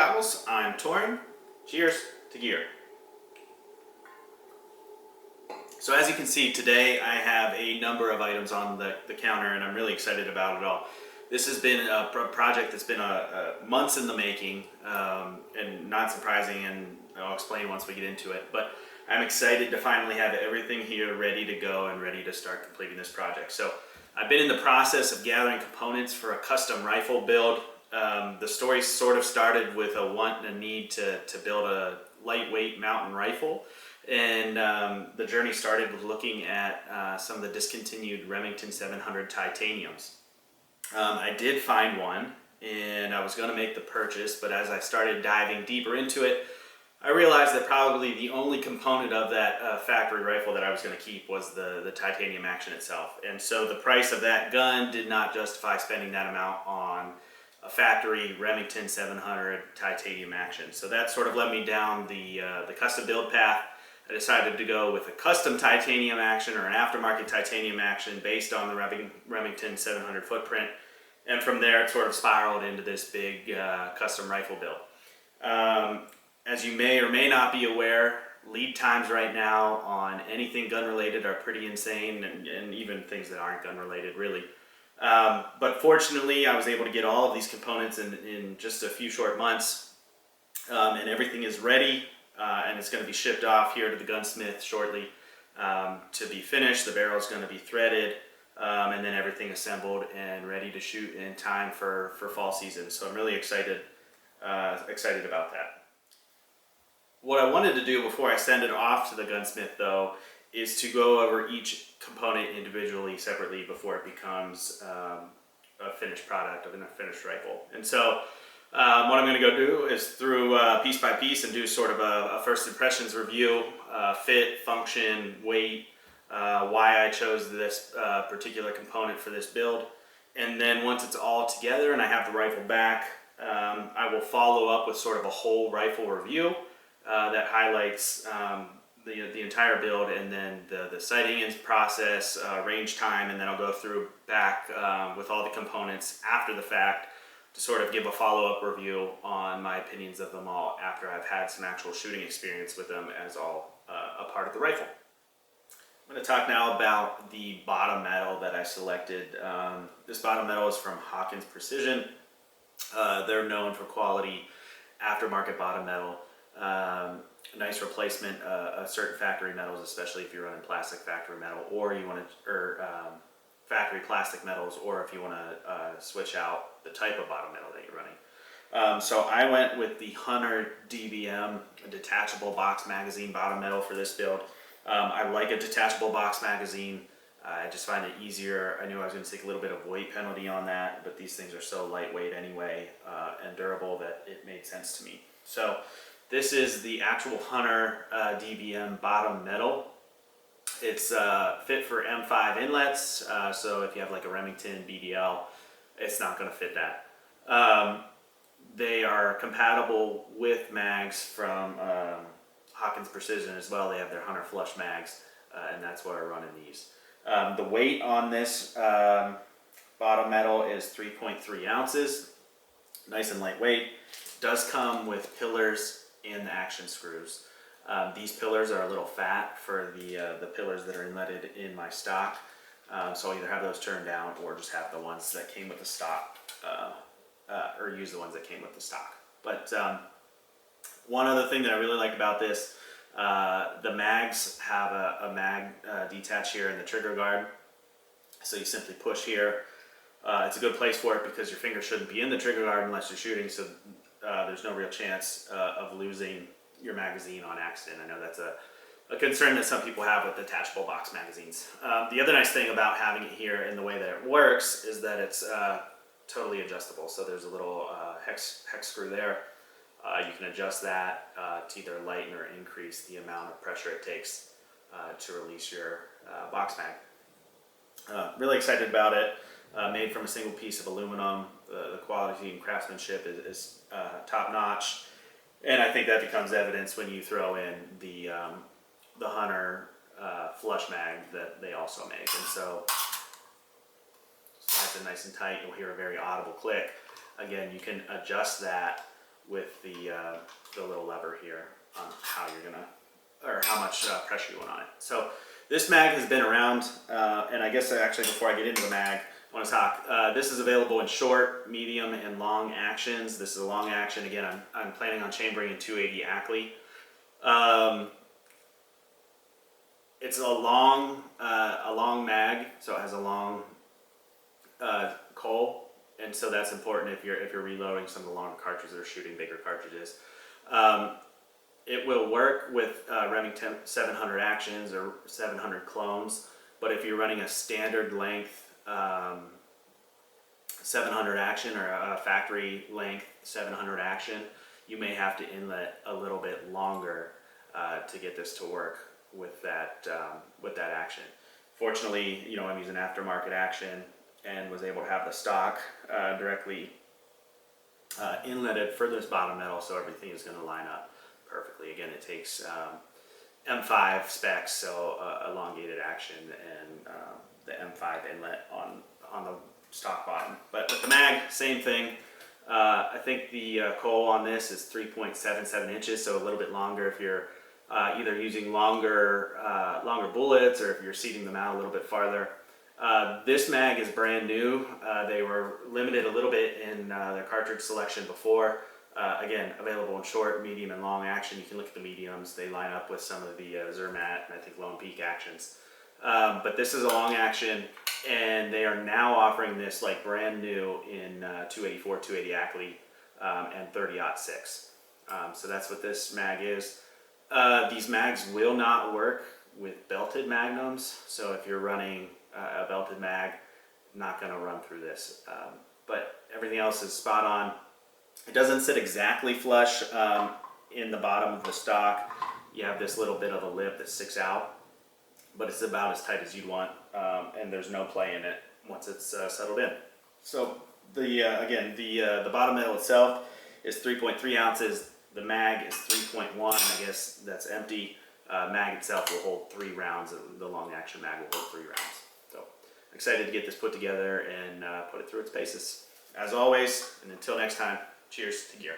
Travels. I'm Torin. Cheers to gear. So as you can see, today I have a number of items on the counter, and I'm really excited about it all. This has been a project that's been months in the making, and not surprising, and I'll explain once we get into it. But I'm excited to finally have everything here ready to go and ready to start completing this project. So I've been in the process of gathering components for a custom rifle build. The story sort of started with a want and a need to build a lightweight mountain rifle. And the journey started with looking at some of the discontinued Remington 700 titaniums. I did find one, and I was going to make the purchase, but as I started diving deeper into it, I realized that probably the only component of that factory rifle that I was going to keep was the titanium action itself. And so the price of that gun did not justify spending that amount on a factory Remington 700 titanium action. So that sort of led me down the custom build path. I decided to go with a custom titanium action or an aftermarket titanium action based on the Remington 700 footprint. And from there, it sort of spiraled into this big custom rifle build. As you may or may not be aware, lead times right now on anything gun related are pretty insane, and even things that aren't gun related really. But fortunately, I was able to get all of these components in just a few short months, and everything is ready. And it's going to be shipped off here to the gunsmith shortly to be finished. The barrel is going to be threaded, and then everything assembled and ready to shoot in time for fall season. So I'm really excited about that. What I wanted to do before I send it off to the gunsmith, though, is to go over each component individually, separately, before it becomes a finished product of a finished rifle. And so what I'm going to go do is through piece by piece and do sort of a first impressions review, fit, function, weight, why I chose this particular component for this build. And then once it's all together and I have the rifle back, I will follow up with sort of a whole rifle review that highlights the entire build, and then the sighting in process, range time, and then I'll go through back with all the components after the fact to sort of give a follow-up review on my opinions of them all after I've had some actual shooting experience with them as all a part of the rifle. I'm going to talk now about the bottom metal that I selected. This bottom metal is from Hawkins Precision. They're known for quality aftermarket bottom metal. Nice replacement of certain factory metals, especially if you're running plastic factory metal, or you want to, or factory plastic metals, or if you want to switch out the type of bottom metal that you're running. So I went with the Hunter DBM, a detachable box magazine bottom metal for this build. I like a detachable box magazine. I just find it easier. I knew I was going to take a little bit of weight penalty on that, but these things are so lightweight anyway and durable that it made sense to me. So this is the actual Hunter DBM bottom metal. It's fit for M5 inlets, so if you have like a Remington BDL, it's not going to fit that. They are compatible with mags from Hawkins Precision as well. They have their Hunter Flush mags, and that's what I run in these. The weight on this bottom metal is 3.3 ounces, nice and lightweight. Does come with pillars and the action screws. These pillars are a little fat for the pillars that are inletted in my stock, so I'll either have those turned down or just have the ones that came with the stock, or use the ones that came with the stock. But one other thing that I really like about this, the mags have a mag detach here in the trigger guard, so you simply push here. It's a good place for it because your finger shouldn't be in the trigger guard unless you're shooting, so there's no real chance of losing your magazine on accident. I know that's a concern that some people have with detachable box magazines. The other nice thing about having it here in the way that it works is that it's totally adjustable. So there's a little hex screw there. You can adjust that to either lighten or increase the amount of pressure it takes to release your box mag. Really excited about it. Made from a single piece of aluminum. The quality and craftsmanship is top notch. And I think that becomes evidence when you throw in the Hunter flush mag that they also make. And so slides it nice and tight. You'll hear a very audible click. Again, you can adjust that with the the little lever here on how you're gonna, or how much pressure you want on it. So this mag has been around, and I guess actually before I get into the mag, I want to talk. This is available in short, medium, and long actions. This is a long action. Again, I'm planning on chambering in 280 Ackley. It's a long mag, so it has a long coal, and so that's important if you're reloading some of the longer cartridges or shooting bigger cartridges. It will work with Remington 700 actions or 700 clones, but if you're running a standard length 700 action or a factory length 700 action, you may have to inlet a little bit longer to get this to work with that action. Fortunately, I'm using aftermarket action and was able to have the stock directly inletted for this bottom metal, so everything is going to line up perfectly. Again, it takes M5 specs, so elongated action, and the M5 inlet on the stock bottom. But with the mag, same thing. I think the coal on this is 3.77 inches, so a little bit longer if you're either using longer bullets or if you're seating them out a little bit farther. This mag is brand new. They were limited a little bit in their cartridge selection before. Again, available in short, medium, and long action. You can look at the mediums. They line up with some of the Zermatt and I think Lone Peak actions. But this is a long action, and they are now offering this like brand new in 284, 280 Ackley, and 30-06. So that's what this mag is. These mags will not work with belted magnums, so if you're running a belted mag, not going to run through this. But everything else is spot on. It doesn't sit exactly flush in the bottom of the stock. You have this little bit of a lip that sticks out, but it's about as tight as you'd want, and there's no play in it once it's settled in. So the bottom metal itself is 3.3 ounces. The mag is 3.1. I guess that's empty. Mag itself will hold 3 rounds. The long action mag will hold 3 rounds. So excited to get this put together and put it through its paces. As always, and until next time, cheers to gear.